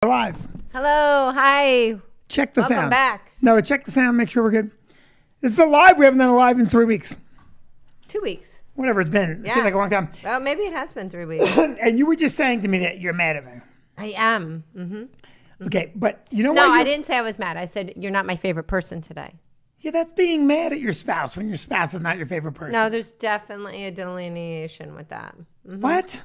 Live. Hello, hi. Check the sound. Welcome back. No, check the sound. Make sure we're good. This is a live. We haven't done a live in 3 weeks. 2 weeks. Whatever it's been. It Yeah. feels like a long time. Well, maybe it has been 3 weeks. And you were just saying to me that you're mad at me. I am. Mm-hmm. Okay, but you know No, what? I didn't say I was mad. I said you're not my favorite person today. Yeah, that's being mad at your spouse when your spouse is not your favorite person. No, there's definitely a delineation with that. Mhm. What?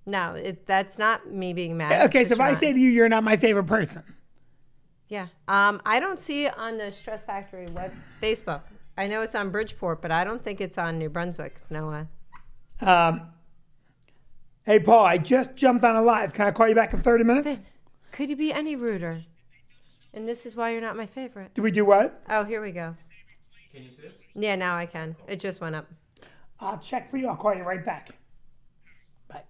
No, that's not me being mad. Okay, It's so if just I not. say to you, you're not my favorite person. Yeah. I don't see it on the Stress Factory Facebook. I know it's on Bridgeport, but I don't think it's on New Brunswick, Noah. Hey, Paul, I just jumped on a live. Can I call you back in 30 minutes? Could you be any ruder? And this is why you're not my favorite. Do we do what? Oh, here we go. Can you see it? Yeah, now I can. It just went up. I'll check for you. I'll call you right back. But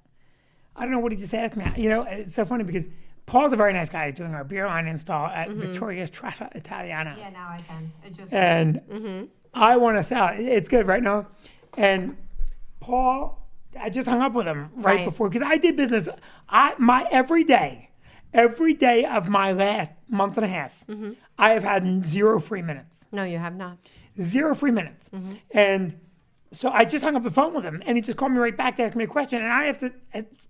I don't know what he just asked me. You know, it's so funny because Paul's a very nice guy. He's doing our beer line install at Victoria's Tratta Italiana. Yeah, now I can. It just And I want to sell it. It's good right now. And Paul, I just hung up with him right before because I did business. My every day of my last month and a half, I have had 0 free minutes. No, you have not. 0 free minutes. And so I just hung up the phone with him, and he just called me right back to ask me a question, and I have to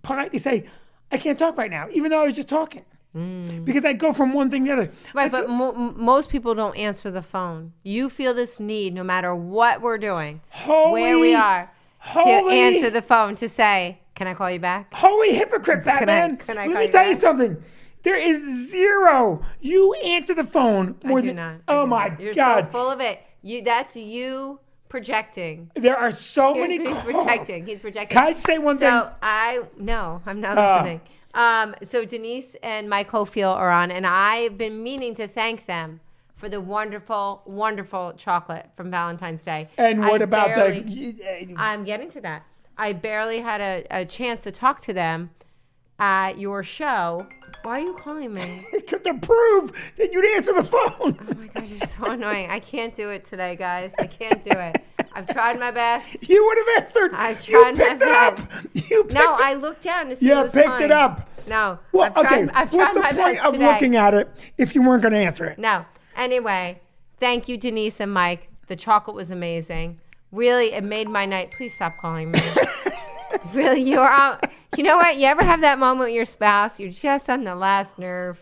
politely say, I can't talk right now, even though I was just talking. Because I go from one thing to the other. Right, but most people don't answer the phone. You feel this need, no matter what we're doing, where we are, to answer the phone to say, can I call you back? Holy hypocrite, Batman. can I Let call me you tell you back? something. There is 0. You answer the phone more I do than... not. Oh, my You're God. so full of it. That's you projecting. There are so many He's calls. projecting. He's projecting. Can I say one thing? So I'm not listening. So Denise and Mike Hofield are on, and I've been meaning to thank them for the wonderful, wonderful chocolate from Valentine's Day. And what about the? I'm getting to that. I barely had a chance to talk to them at your show. Why are you calling me? To prove that you'd answer the phone. Oh my God, you're so annoying. I can't do it today, guys. I can't do it. I've tried my best. You would have answered. I've You tried my picked it up. best. You picked No, it. I looked down to see You it was picked fine. it up. No, Well, I've okay. tried What's the my point best of today. looking at it if you weren't going to answer it? No. Anyway, thank you, Denise and Mike. The chocolate was amazing. Really, it made my night. Please stop calling me. Really, you know what? You ever have that moment with your spouse? You're just on the last nerve.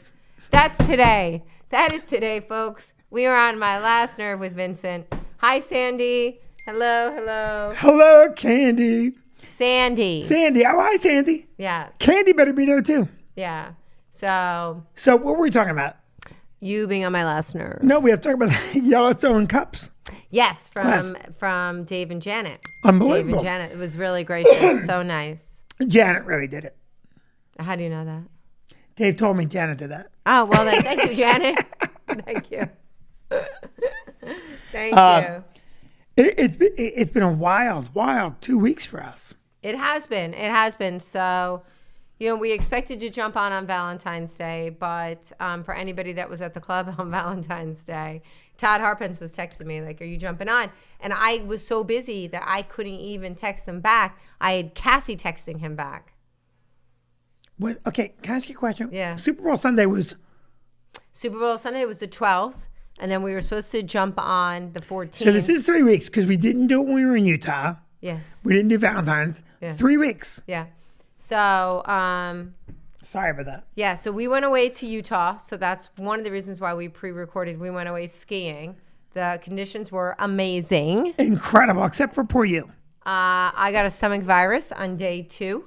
That's today. That is today, folks. We are on my last nerve with Vincent. Hi, Sandy. Hello. Hello, Candy. Sandy. Sandy. Oh, hi, Sandy. Yes. Candy better be there, too. Yeah. So, So what were we talking about? you being on my last nerve. No, we have to talk about the Yellowstone Cups. Yes, Class. from Dave and Janet. Unbelievable. Dave and Janet. It was really gracious. So nice. Janet really did it. How do you know that? Dave told me Janet did that. Oh, well then, thank you, Janet. Thank you. Thank you. It's been a wild 2 weeks for us. It has been. So, we expected to jump on Valentine's Day, but for anybody that was at the club on Valentine's Day, Todd Harpens was texting me, like, are you jumping on? And I was so busy that I couldn't even text him back. I had Cassie texting him back. Okay, can I ask you a question? Yeah. Super Bowl Sunday was... Super Bowl Sunday was the 12th, and then we were supposed to jump on the 14th. So this is 3 weeks because we didn't do it when we were in Utah. Yes. We didn't do Valentine's. Yeah. 3 weeks. Yeah. So, Sorry about that. yeah, so we went away to Utah. So that's one of the reasons why we pre-recorded. We went away skiing. The conditions were amazing. Incredible, except for poor you. I got a stomach virus on day 2.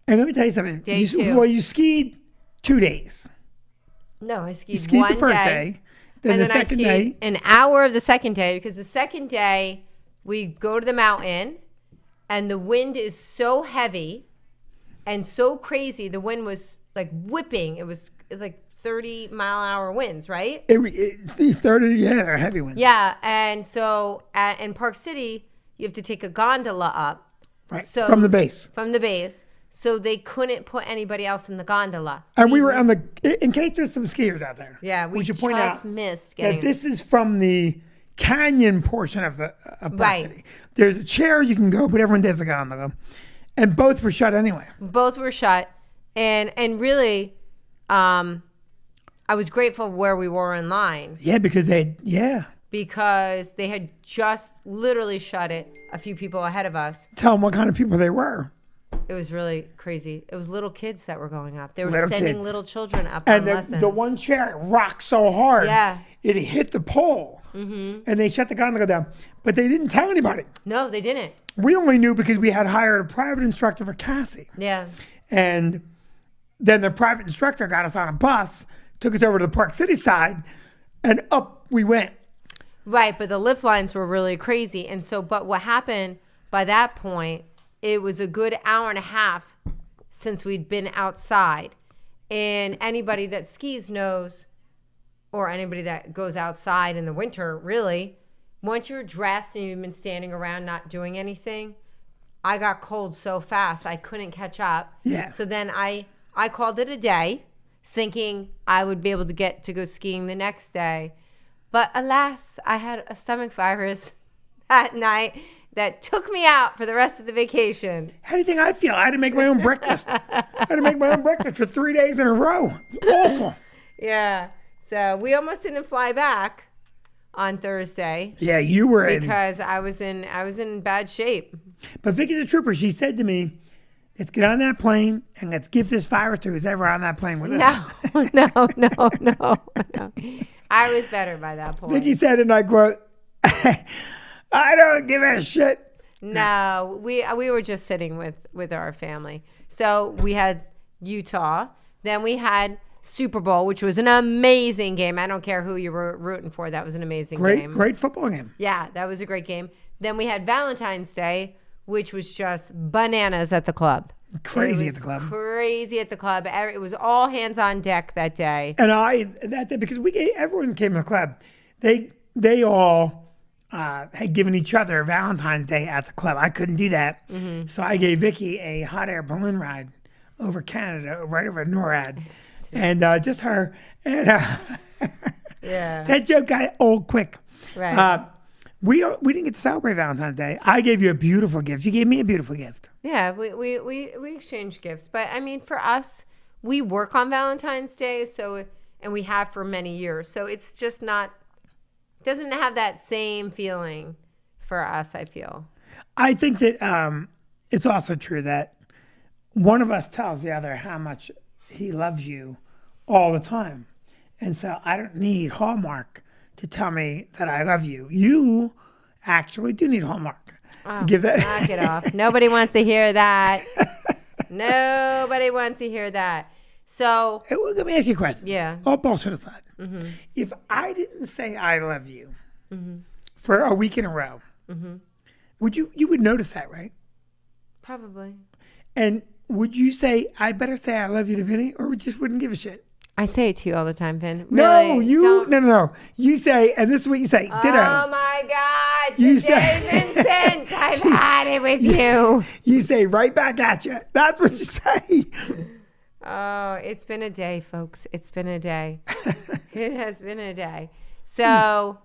And let me tell you something. Day 2. Well, you skied 2 days. No, I skied, You skied one the first day. then And the then I second skied day. an hour of the second day, because the second day we go to the mountain and the wind is so heavy and so crazy. The wind was like whipping. It was like 30-mile-an-hour winds, right? The 30, yeah, they're heavy ones. Yeah, and so in Park City, you have to take a gondola up. Right, So, from the base. From the base. So they couldn't put anybody else in the gondola. And we were on the, in case there's some skiers out there. Yeah, we should just point out missed that getting this is from the canyon portion of Park Right. City. There's a chair you can go, but everyone does a gondola. And both were shut anyway. Both were shut. And really, I was grateful where we were in line. Yeah, because they had just literally shut it a few people ahead of us. Tell them what kind of people they were. It was really crazy. It was little kids that were going up. They were Little sending kids. little children up And on lessons. the one chair rocked so hard, it hit the pole. And they shut the gondola down. But they didn't tell anybody. No, they didn't. We only knew because we had hired a private instructor for Cassie. Yeah. And then the private instructor got us on a bus, took us over to the Park City side, and up we went. Right, but the lift lines were really crazy. And so, but what happened by that point, it was a good hour and a half since we'd been outside. And anybody that skis knows, or anybody that goes outside in the winter, really, once you're dressed and you've been standing around not doing anything, I got cold so fast I couldn't catch up. Yeah. So then I called it a day, thinking I would be able to get to go skiing the next day. But alas, I had a stomach virus that night that took me out for the rest of the vacation. How do you think I feel? I had to make my own breakfast. I had to make my own breakfast for 3 days in a row. Awful. Yeah. So we almost didn't fly back on Thursday. Yeah, you were because I was in bad shape. But Vicky's a trooper. She said to me, let's get on that plane and let's give this virus to who's ever on that plane with us. No. I was better by that point. Vicky said, and I quote, I don't give a shit. No, we were just sitting with our family. So we had Utah. Then we had Super Bowl, which was an amazing game. I don't care who you were rooting for. That was an amazing game. Great football game. Yeah, that was a great game. Then we had Valentine's Day, which was just bananas at the club. Crazy at the club. Crazy at the club. It was all hands on deck that day. And that day, because everyone came to the club, they all had given each other Valentine's Day at the club. I couldn't do that. Mm-hmm. So I gave Vicky a hot air balloon ride over Canada, right over NORAD. And just her. And, yeah. That joke got old quick. Right. We didn't get to celebrate Valentine's Day. I gave you a beautiful gift. You gave me a beautiful gift. Yeah, we exchanged gifts. But, I mean, for us, we work on Valentine's Day, and we have for many years. So it's just doesn't have that same feeling for us, I feel. I think that it's also true that one of us tells the other how much he loves you all the time. And so I don't need Hallmark to tell me that I love you. You actually do need Hallmark to give that. Knock it off. Nobody wants to hear that. Nobody wants to hear that. So let me ask you a question. Yeah. All bullshit aside. Mm-hmm. If I didn't say I love you for a week in a row, you would notice that, right? Probably. And would you say, I better say I love you to Vinny, or just wouldn't give a shit? I say it to you all the time, Vin. Really, No. No. You say, and this is what you say, ditto. Oh my God, you say, Vincent, I've had it with you. You say right back at you. That's what you say. Oh, it's been a day, folks. It's been a day. It has been a day. So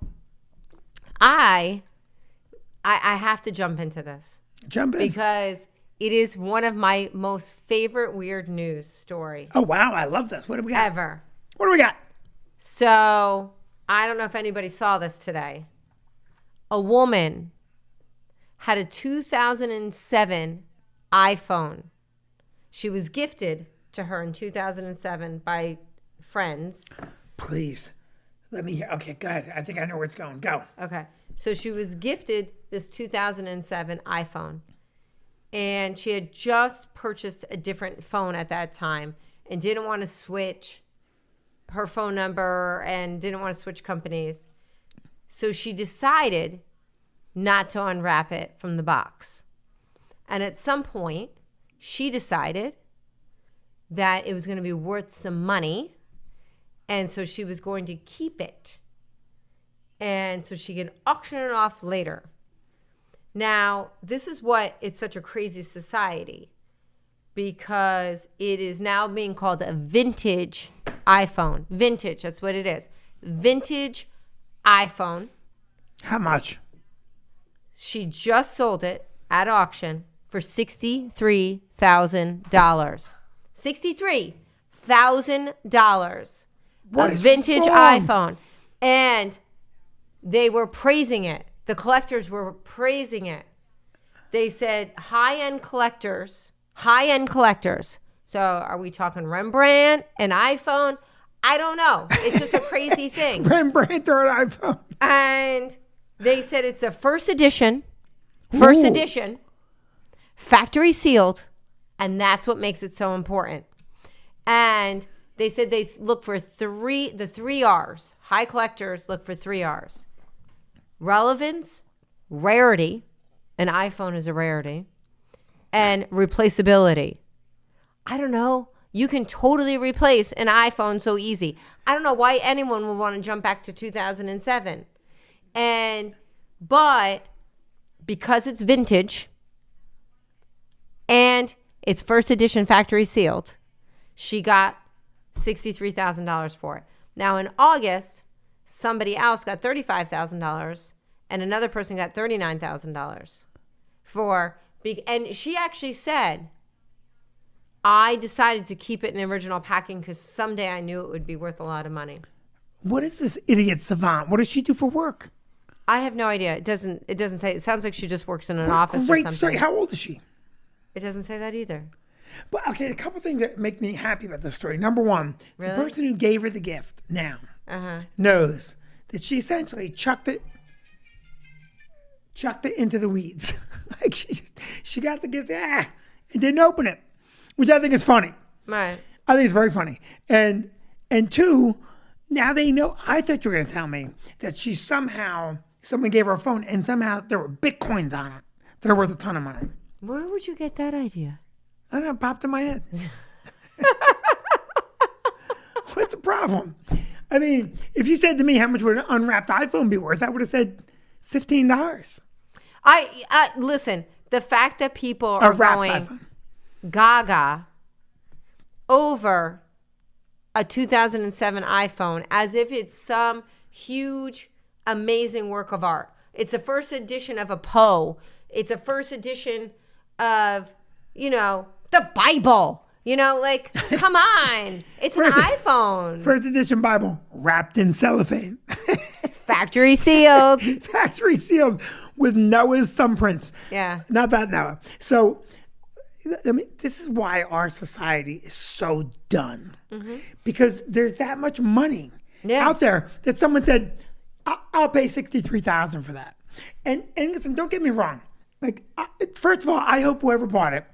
I have to jump into this. Jump in. Because it is one of my most favorite weird news story. Oh, wow. I love this. What do we got? Ever. What do we got? So I don't know if anybody saw this today. A woman had a 2007 iPhone. She was gifted to her in 2007 by friends. Please. Let me hear. Okay, go ahead. I think I know where it's going. Go. Okay. So she was gifted this 2007 iPhone. And she had just purchased a different phone at that time and didn't want to switch her phone number and didn't want to switch companies. So she decided not to unwrap it from the box. And at some point, she decided that it was going to be worth some money. And so she was going to keep it. And so she could auction it off later. Now, this is what it's such a crazy society, because it is now being called a vintage iPhone. Vintage, that's what it is. Vintage iPhone. How much? She just sold it at auction for $63,000. 63. $1,000. What A is vintage wrong? iPhone. And they were praising it. The collectors were praising it. They said high-end collectors. So are we talking Rembrandt, an iPhone? I don't know. It's just a crazy thing. Rembrandt or an iPhone. And they said it's a first edition, Ooh. factory sealed, and that's what makes it so important. And they said they look for the three R's. High collectors look for 3 R's. Relevance, rarity, an iPhone is a rarity, and replaceability. I don't know. You can totally replace an iPhone so easy. I don't know why anyone would want to jump back to 2007. But because it's vintage and it's first edition factory sealed, she got $63,000 for it. Now in August, somebody else got $35,000 and another person got $39,000 and she actually said, I decided to keep it in the original packing because someday I knew it would be worth a lot of money. What is this idiot savant? What does she do for work? I have no idea. It doesn't say. It sounds like she just works in an office or Great something. story. How old is she? It doesn't say that either. But okay, a couple things that make me happy about this story. Number one, Really? the person who gave her the gift now knows that she essentially chucked it into the weeds. Like she got the gift, and didn't open it, which I think is funny. Right. I think it's very funny. And two, now they know. I thought you were going to tell me that someone gave her a phone and somehow there were Bitcoins on it that are worth a ton of money. Where would you get that idea? I don't know, it popped in my head. What's the problem? I mean, if you said to me how much would an unwrapped iPhone be worth, I would have said $15. I listen. The fact that people are going iPhone. gaga over a 2007 iPhone as if it's some huge, amazing work of art. It's a first edition of a Poe. It's a first edition of, the Bible. Like, come on. It's an iPhone. First edition Bible wrapped in cellophane. Factory sealed. Factory sealed with Noah's thumbprints. Yeah. Not that Noah. So, I mean, this is why our society is so done. Mm-hmm. Because there's that much money out there that someone said, I'll pay $63,000 for that. And listen, don't get me wrong. Like, first of all, I hope whoever bought it,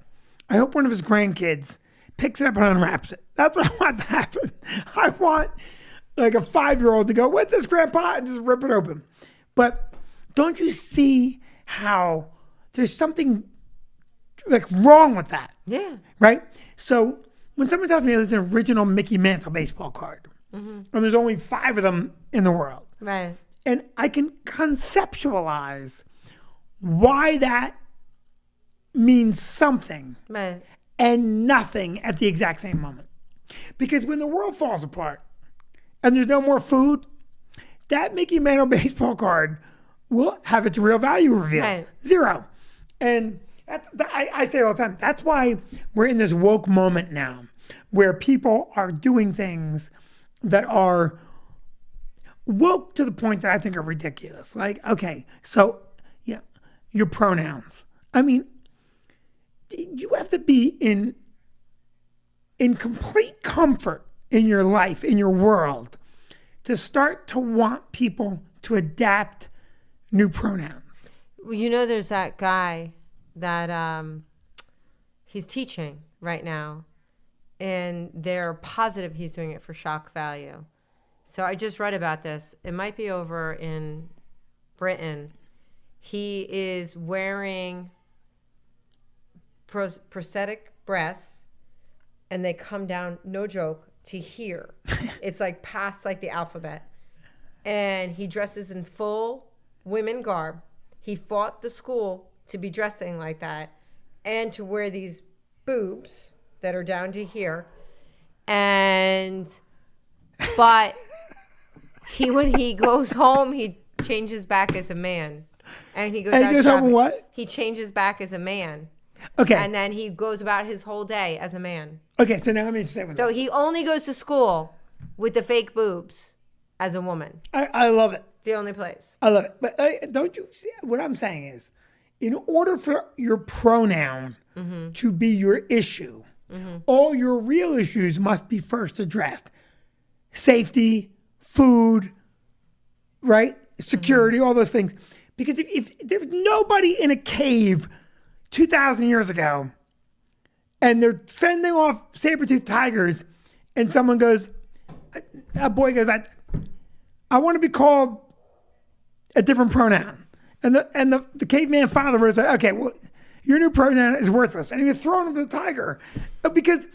I hope one of his grandkids picks it up and unwraps it. That's what I want to happen. I want like a 5-year-old to go, what's this, Grandpa? And just rip it open. But don't you see how there's something like wrong with that? Yeah. Right? So when someone tells me there's an original Mickey Mantle baseball card, and there's only 5 of them in the world, Right. and I can conceptualize why that means something Right. and nothing at the exact same moment. Because when the world falls apart and there's no more food, that Mickey Mantle baseball card will have its real value revealed. Right. 0. And I say it all the time. That's why we're in this woke moment now where people are doing things that are woke to the point that I think are ridiculous. Like, okay, so yeah, your pronouns. I mean, you have to be in complete comfort in your life, in your world, to start to want people to adapt new pronouns. Well, there's that guy that he's teaching right now, and they're positive he's doing it for shock value. So I just read about this. It might be over in Britain. He is wearing prosthetic breasts, and they come down, no joke, to here. It's like past like the alphabet. And he dresses in full women garb. He fought the school to be dressing like that and to wear these boobs that are down to here. But when he goes home, he changes back as a man. And he goes out goes home what? He changes back as a man. Okay. And then he goes about his whole day as a man. Okay, so now I'm interested with So that. he only goes to school with the fake boobs as a woman. I love it. It's the only place. I love it. But don't you see, what I'm saying is, in order for your pronoun to be your issue, all your real issues must be first addressed. Safety, food, right? Security, all those things. Because if there's nobody in a cave 2,000 years ago and they're fending off saber-toothed tigers and someone goes, a boy goes, I want to be called a different pronoun. And the caveman father was like, okay, well, your new pronoun is worthless. And he was throwing him to the tiger. Because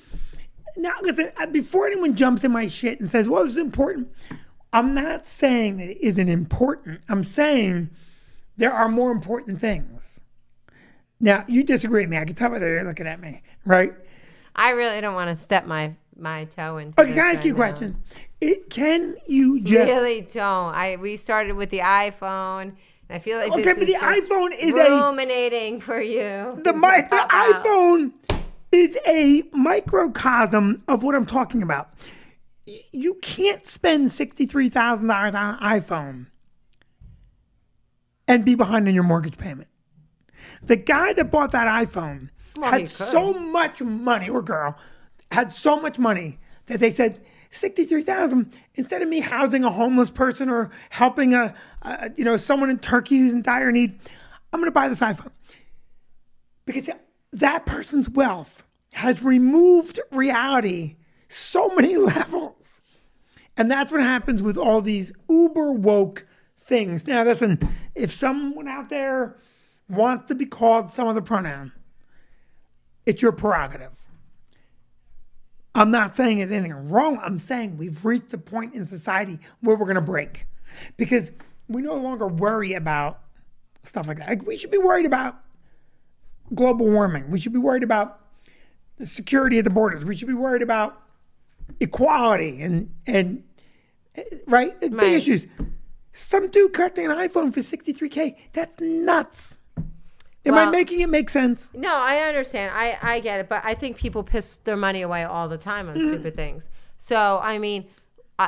now, listen, before anyone jumps in my shit and says, well, this is important, I'm not saying that it isn't important. I'm saying there are more important things. Now, you disagree with me. I can tell by the way you're looking at me, right? I really don't want to step my toe into Okay, this can I ask you a right now. question? Can you just... Really don't. We started with the iPhone. And I feel like Okay, this but is the just iPhone is ruminating for you. The iPhone is a microcosm of what I'm talking about. You can't spend $63,000 on an iPhone and be behind on your mortgage payment. The guy that bought that iPhone Well, he had could. so much money, or girl, had so much money that they said, $63,000, instead of me housing a homeless person or helping someone in Turkey who's in dire need, I'm going to buy this iPhone. Because that person's wealth has removed reality so many levels. And that's what happens with all these uber woke things. Now, listen, if someone out there wants to be called some other pronoun, it's your prerogative. I'm not saying there's anything wrong. I'm saying we've reached a point in society where we're going to break. Because we no longer worry about stuff like that. Like, we should be worried about global warming. We should be worried about the security of the borders. We should be worried about equality and right? Big issues. Some dude collecting an iPhone for $63K. That's nuts. Am I making it make sense? No, I understand. I get it. But I think people piss their money away all the time on stupid things. So, I mean,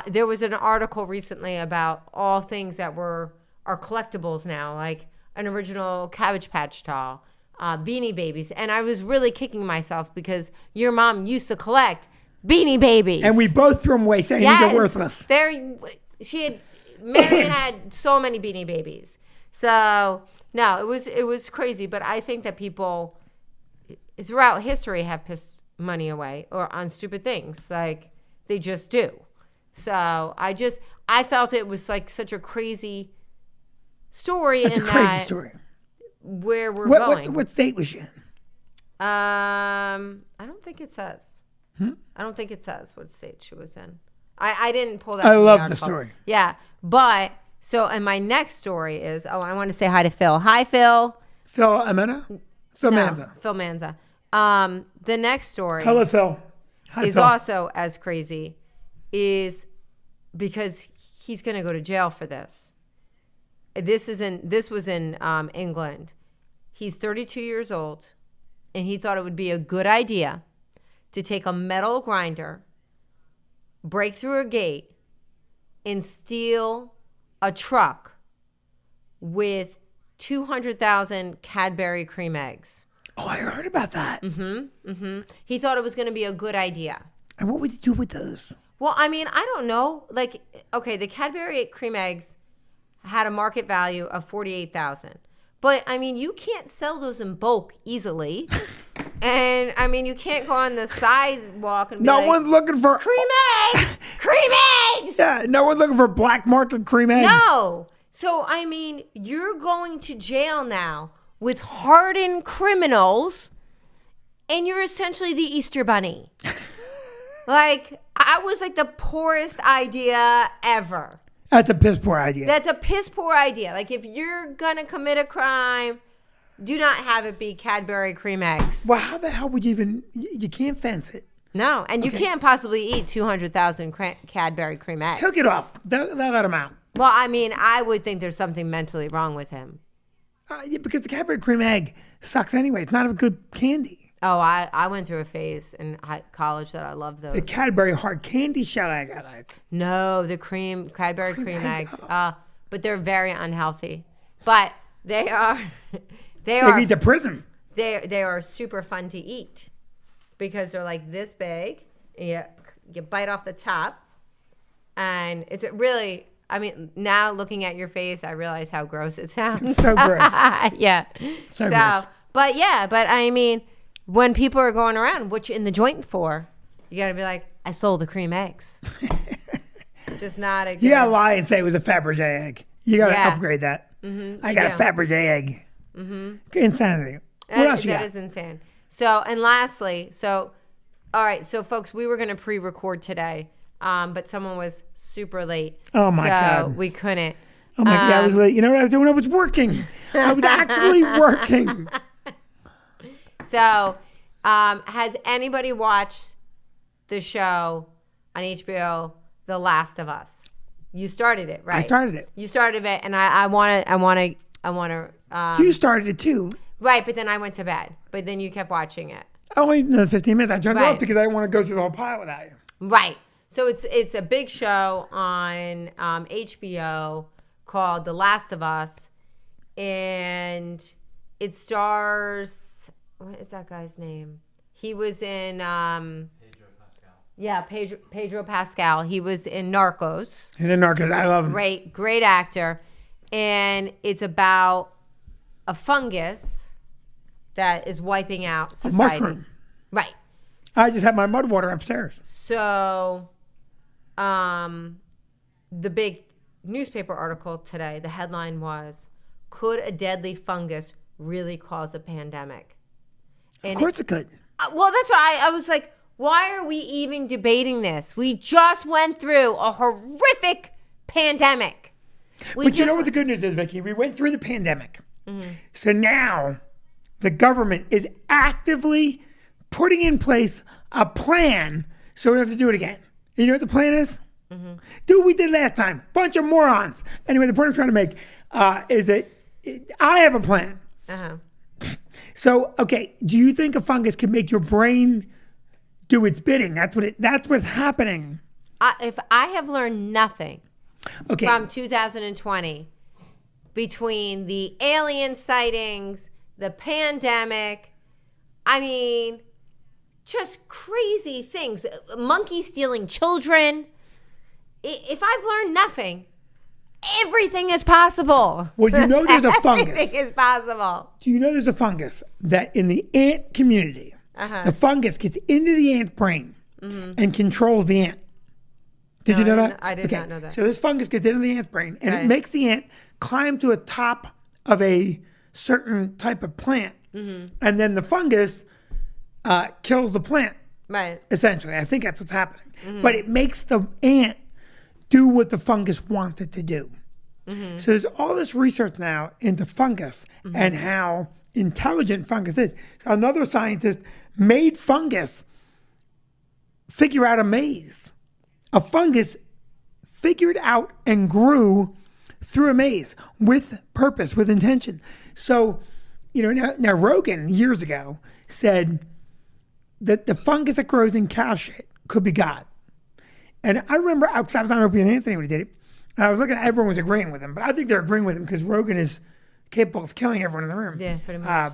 there was an article recently about all things that are collectibles now, like an original Cabbage Patch doll, Beanie Babies. And I was really kicking myself because your mom used to collect Beanie Babies. And we both threw them away saying these are worthless. Marion had so many Beanie Babies. So... No, it was crazy, but I think that people throughout history have pissed money away or on stupid things, like they just do. So I felt it was like such a crazy story. That's a crazy story. Where we're going. What state was she in? I don't think it says. I don't think it says what state she was in. I didn't pull that. I love the story. Yeah, but. So, and my next story is, I want to say hi to Phil. Hi, Phil. Phil Amena? Phil Manza. Phil Manza. The next story Hello, Phil. Hi, is Phil. also as crazy, is because he's going to go to jail for this. This was in England. He's 32 years old, and he thought it would be a good idea to take a metal grinder, break through a gate, and steal a truck with 200,000 Cadbury cream eggs. Oh, I heard about that. He thought it was going to be a good idea. And what would he do with those? Well, I mean, I don't know. Like, okay, the Cadbury cream eggs had a market value of $48,000. But, I mean, you can't sell those in bulk easily. And, I mean, you can't go on the sidewalk and be No one's looking for... cream eggs! Cream eggs! Yeah, no one's looking for black market cream eggs. No. So, I mean, you're going to jail now with hardened criminals, and you're essentially the Easter Bunny. Like, I was like the poorest idea ever. That's a piss poor idea. That's a piss poor idea. Like, if you're going to commit a crime, do not have it be Cadbury cream eggs. Well, how the hell would you even... You can't fence it. No, and you can't possibly eat 200,000 Cadbury cream eggs. He'll get off. They'll let him out. Well, I mean, I would think there's something mentally wrong with him. Yeah, because the Cadbury cream egg sucks anyway. It's not a good candy. Oh, I went through a phase in college that I loved those. The Cadbury hard candy shell egg I like. No, the Cadbury cream eggs. Oh. But they're very unhealthy. But they are, They are, beat the prison. they are super fun to eat because they're like this big. And you bite off the top, and it's really. I mean, now looking at your face, I realize how gross it sounds. It's so gross. Yeah. So gross. But I mean, when people are going around, what you in the joint for? You got to be like, I sold the cream eggs. It's just not a good. You gotta lie and say it was a Fabergé egg. You gotta Yeah. upgrade that. Mm-hmm, I got a Fabergé egg. Insanity. What else you That got? is insane. So, and lastly, all right, so folks, we were going to pre-record today, but someone was super late. Oh, my so God. we couldn't. Oh my God, I was late. You know what I was doing? I was working. I was actually working. So, has anybody watched the show on HBO, The Last of Us? You started it, right? I started it. You started it, and I want to. You started it too. Right, but then I went to bed. But then you kept watching it. Only another 15 minutes. I turned it Right. off because I didn't want to go through the whole pilot without you. Right. So it's a big show on HBO called The Last of Us, and it stars, what is that guy's name? He was in Pedro Pascal. Yeah, Pedro Pascal. He was in Narcos. He's in Narcos. I love him. Great actor, and it's about a fungus that is wiping out A society. mushroom. Right. I just had my mud water upstairs. So, the big newspaper article today, the headline was, "Could a deadly fungus really cause a pandemic?" Of course it could. Well, that's what I was like, why are we even debating this? We just went through a horrific pandemic. But you know what the good news is, Vicky? We went through the pandemic. So now the government is actively putting in place a plan so we don't have to do it again. You know what the plan is? Do what we did last time. Bunch of morons. Anyway, the point I'm trying to make is that I have a plan. Uh-huh. So, okay, do you think a fungus can make your brain do its bidding? That's what's happening. If I have learned nothing Okay. from 2020, between the alien sightings, the pandemic, I mean, just crazy things. Monkeys stealing children. If I've learned nothing, everything is possible. Well, you know there's a fungus. Everything is possible. Do you know there's a fungus that in the ant community, the fungus gets into the ant brain and controls the ant? Did you know that? I did not know that. So this fungus gets into the ant brain and Right. it makes the ant climb to a top of a certain type of plant. And then the fungus kills the plant, Right. essentially. I think that's what's happening. But it makes the ant do what the fungus wants it to do. So there's all this research now into fungus and how intelligent fungus is. Another scientist made fungus figure out a maze. A fungus figured out and grew through a maze with purpose, with intention. So, you know, now Rogan years ago said that the fungus that grows in cow shit could be God. And I remember I was on Opie and Anthony when he did it, and I was looking at everyone was agreeing with him, but I think they're agreeing with him because Rogan is capable of killing everyone in the room. Yeah, pretty much.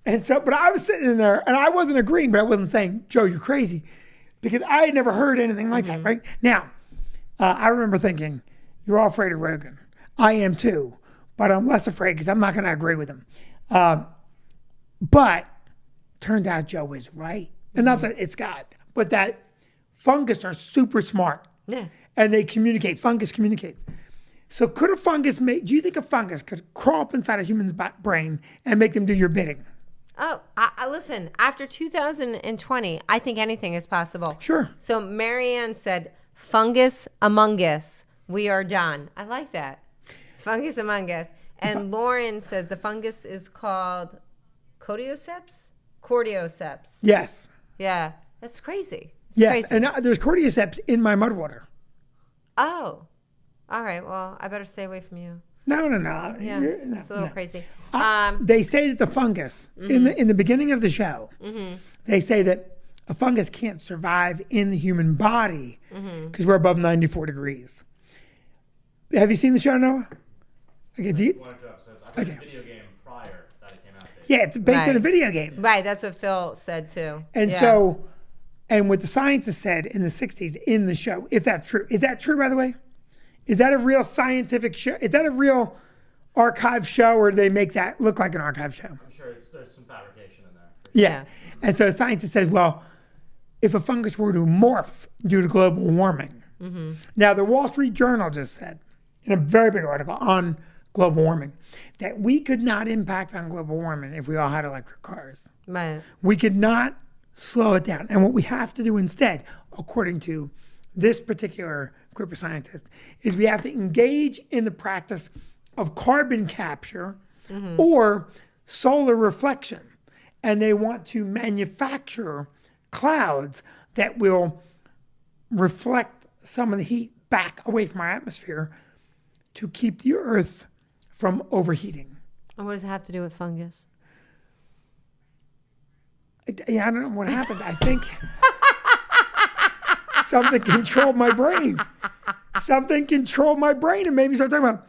And so, but I was sitting in there, and I wasn't agreeing, but I wasn't saying, Joe, you're crazy, because I had never heard anything like that, right? Now, I remember thinking, you're all afraid of Rogan. I am too, but I'm less afraid because I'm not going to agree with him. But turned out Joe was right. And not that it's God, but that fungus are super smart. Yeah. And they communicate. Fungus communicates. So could a fungus make, do you think a fungus could crawl up inside a human's brain and make them do your bidding? Oh, I listen, after 2020, I think anything is possible. Sure. So Marianne said, fungus among us, we are done. I like that. Fungus among us. And Lauren says the fungus is called cordyceps? Cordyceps. Yes. Yeah. That's crazy. It's Yes. crazy. And there's cordyceps in my mud water. Oh. All right. Well, I better stay away from you. No. Yeah, No, it's a little no. crazy. They say that the fungus in the beginning of the show, they say that a fungus can't survive in the human body because we're above 94 degrees. Have you seen the show, Noah? Okay, do you? One or two episodes. I played the video game prior that it came out. Yeah, it's based on a Right. video game. Right, that's what Phil said too. And Yeah. so, and what the scientists said in the 60s in the show, if that's true, is that true, by the way? Is that a real scientific show? Is that a real archive show, or do they make that look like an archive show? I'm sure there's some fabrication in there. Yeah. And so the scientist says, well, if a fungus were to morph due to global warming. Now, the Wall Street Journal just said, in a very big article on global warming, that we could not impact on global warming if we all had electric cars. Right. We could not slow it down. And what we have to do instead, according to this particular group of scientists, is we have to engage in the practice of carbon capture or solar reflection. And they want to manufacture clouds that will reflect some of the heat back away from our atmosphere to keep the Earth from overheating. And what does it have to do with fungus? Yeah, I don't know what happened. I think something controlled my brain. Something controlled my brain and made me start talking about,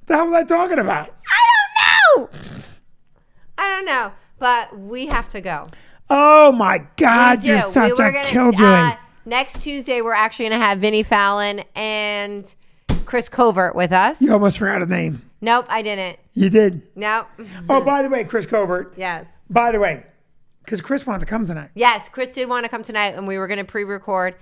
the hell was I talking about? I don't know, but we have to go. Oh my God, We you're do. such a gonna, killjoy. Next Tuesday, we're actually going to have Vinnie Fallon and Chris Covert with us. You almost forgot his name. Nope, I didn't. You did. Nope. Oh, by the way, Chris Covert. Yes. By the way, because Chris wanted to come tonight. Yes, Chris did want to come tonight, and we were going to pre-record,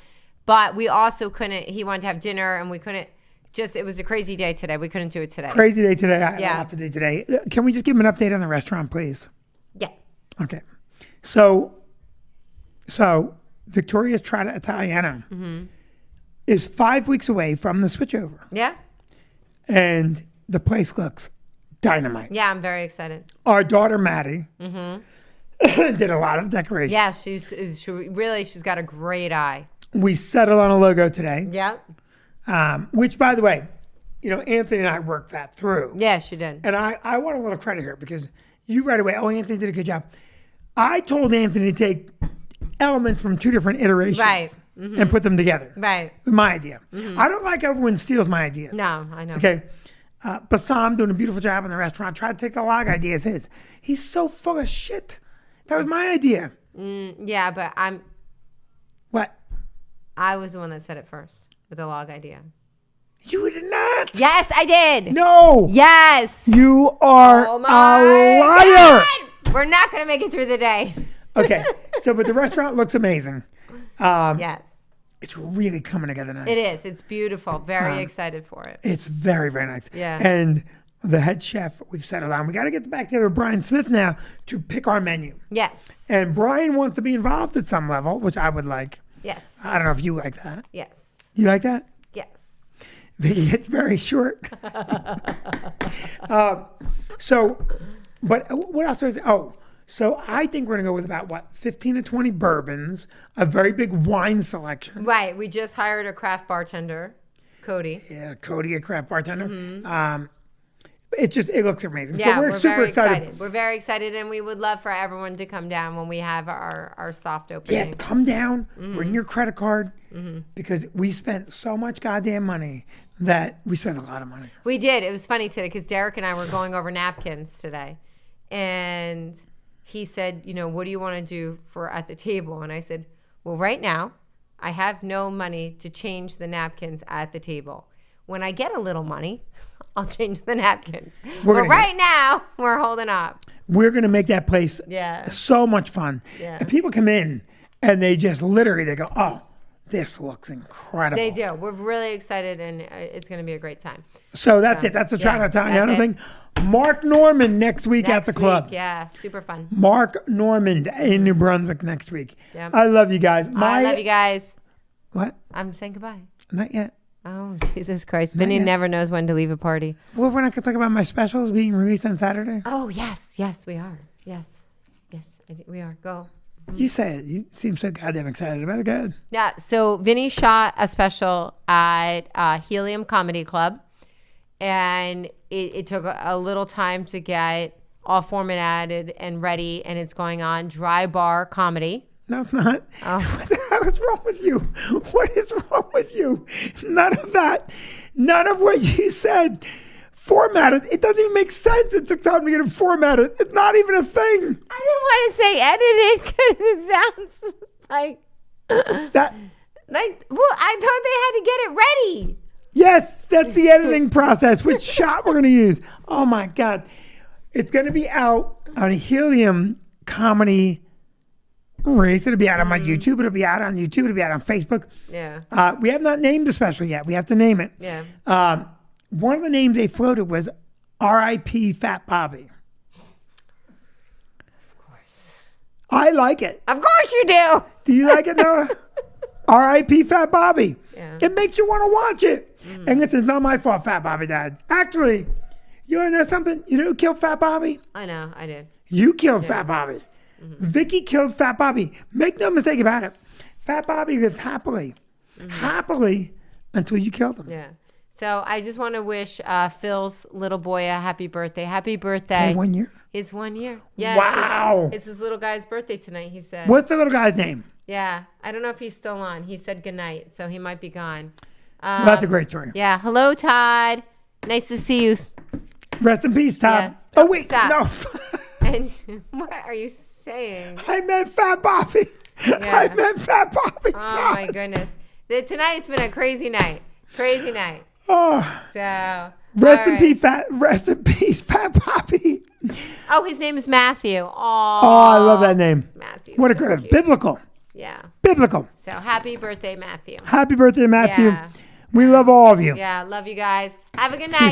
but we also couldn't. He wanted to have dinner, and we couldn't. It was a crazy day today. We couldn't do it today. Crazy day today. I had Yeah. a lot to do today. Can we just give him an update on the restaurant, please? Yeah. Okay. So Victoria's Trata Italiano is 5 weeks away from the switchover, Yeah. and the place looks dynamite. Yeah, I'm very excited. Our daughter Maddie did a lot of decoration. Yeah, she's got a great eye. We settled on a logo today, Yeah. which, by the way, Anthony and I worked that through. Yeah, she did. And I want a little credit here because you right away, oh, Anthony did a good job. I told Anthony to take elements from two different iterations Right. and put them together. Right. My idea. I don't like everyone steals my ideas. No, I know. Okay. Bassam doing a beautiful job in the restaurant. Tried to take the log idea as his. He's so full of shit. That was my idea. Yeah, but What? I was the one that said it first with the log idea. You did not. Yes, I did. No. Yes. You are Oh a my liar. God! We're not going to make it through the day. Okay. But the restaurant looks amazing. Yes, It's really coming together nice. it is. It's beautiful. Very excited for it. It's very, very nice. Yeah. And the head chef, we've settled on. We got to get back together with Brian Smith now to pick our menu. Yes. And Brian wants to be involved at some level, which I would like. Yes. I don't know if you like that. Yes. You like that? Yes. It's very short. But what else was it? Oh, so I think we're going to go with about, 15 to 20 bourbons, a very big wine selection. Right. We just hired a craft bartender, Cody. Yeah, Cody, a craft bartender. It looks amazing. Yeah, so we're super very excited. We're very excited, and we would love for everyone to come down when we have our soft Yeah, opening. come down, bring your credit card, because we spent so much goddamn money that we spent a lot of money. We did. It was funny today because Derek and I were going over napkins today, and he said, what do you want to do for at the table? And I said, well, right now, I have no money to change the napkins at the table. When I get a little money, I'll change the napkins. But right now, we're holding up. We're going to make that place so much fun. Yeah. And people come in and they just literally, they go, oh, this looks incredible. They do. We're really excited, and it's going to be a great time. So that's it. That's the Trata Italiano thing. Mark Norman next week at the club. Week, yeah, super fun. Mark Norman in New Brunswick next week. Yep. I love you guys. I love you guys. What? I'm saying goodbye. Not yet. Oh, Jesus Christ. Vinny never knows when to leave a party. Well, we're not going to talk about my specials being released on Saturday. Oh, yes. Yes, we are. Yes. Yes, we are. Go. You say it. You seem so goddamn excited about it. Good. Yeah. So Vinny shot a special at Helium Comedy Club. and it took a little time to get all formatted and ready, and it's going on Dry Bar Comedy. No, it's not. Oh. What the hell is wrong with you? What is wrong with you? None of that. None of what you said. Formatted. It doesn't even make sense. It took time to get it formatted. It's not even a thing. I didn't want to say edited because it sounds like That. well, I thought they had to get it ready. Yes, that's the editing process. Which shot we're going to use? Oh my God. It's going to be out on Helium Comedy Race. It'll be out on my YouTube. It'll be out on YouTube. It'll be out on Facebook. Yeah. We have not named the special yet. We have to name it. Yeah. One of the names they floated was R.I.P. Fat Bobby. Of course. I like it. Of course you do. Do you like it, Noah? R.I.P. Fat Bobby. Yeah. It makes you want to watch it. And it's not my fault Fat Bobby died. Actually, you want to know something? You know who killed Fat Bobby? I know. I did. You killed Fat Bobby. Vicky killed Fat Bobby. Make no mistake about it. Fat Bobby lived happily. Happily until you killed him. Yeah. So I just want to wish Phil's little boy a happy birthday. Happy birthday. Hey, 1 year? His 1 year. Yeah. Wow. It's his little guy's birthday tonight, he said. What's the little guy's name? Yeah. I don't know if he's still on. He said goodnight, so he might be gone. Well, that's a great story. Yeah. Hello, Todd. Nice to see you. Rest in peace, Todd. Yeah. Oh, wait. Stop. No. And what are you saying? I meant Fat Bobby. Yeah. I meant Fat Bobby. Oh, my goodness. Tonight's been a crazy night. Crazy night. Oh, So. rest in peace, Fat Bobby. Oh, his name is Matthew. Oh, I love that name. Matthew. What a so great, cute. biblical. Yeah. Biblical. So happy birthday, Matthew. Happy birthday, Matthew. Yeah. We love all of you. Yeah. Love you guys. Have a good See you night.